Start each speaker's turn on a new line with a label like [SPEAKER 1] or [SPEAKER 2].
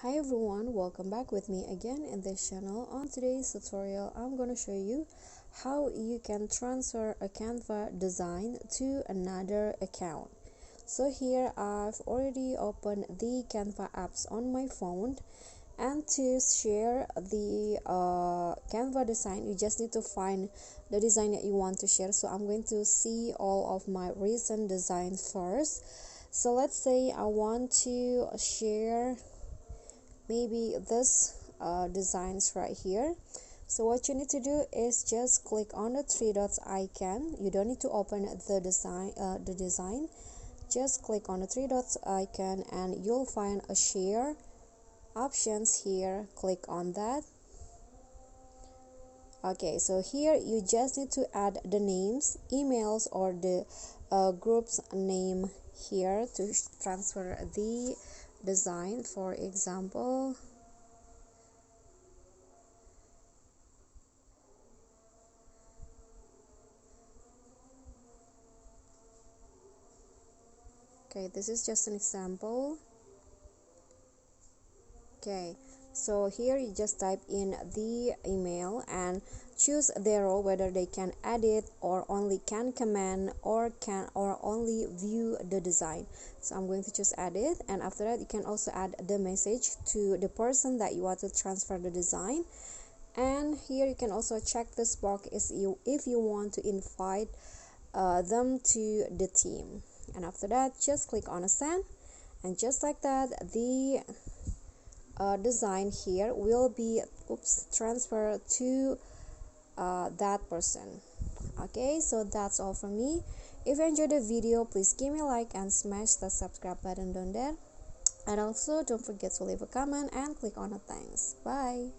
[SPEAKER 1] Hi everyone, welcome back with me again in this channel. On today's tutorial, I'm going to show you how you can transfer a Canva design to another account. So here I've already opened the Canva apps on my phone, and to share the Canva design, you just need to find the design that you want to share. So I'm going to see all of my recent designs first. So let's say I want to share maybe this designs right here. So what you need to do is just click on the three dots icon. You don't need to open the design. Just click on the three dots icon and you'll find a share options here. Click on that. Okay, so here you just need to add the names, emails, or the group's name here to transfer the design. For example, okay, this is just an example. Okay, so here you just type in the email and choose their role, whether they can edit or only can comment or only view the design. So I'm going to choose edit, and after that you can also add the message to the person that you want to transfer the design. And here you can also check this box if you want to invite them to the team. And after that, just click on a send, and just like that, the design here will be transferred to that person. Okay, so that's all from me. If you enjoyed the video, please give me a like and smash the subscribe button down there, and also don't forget to leave a comment and click on the thanks. Bye.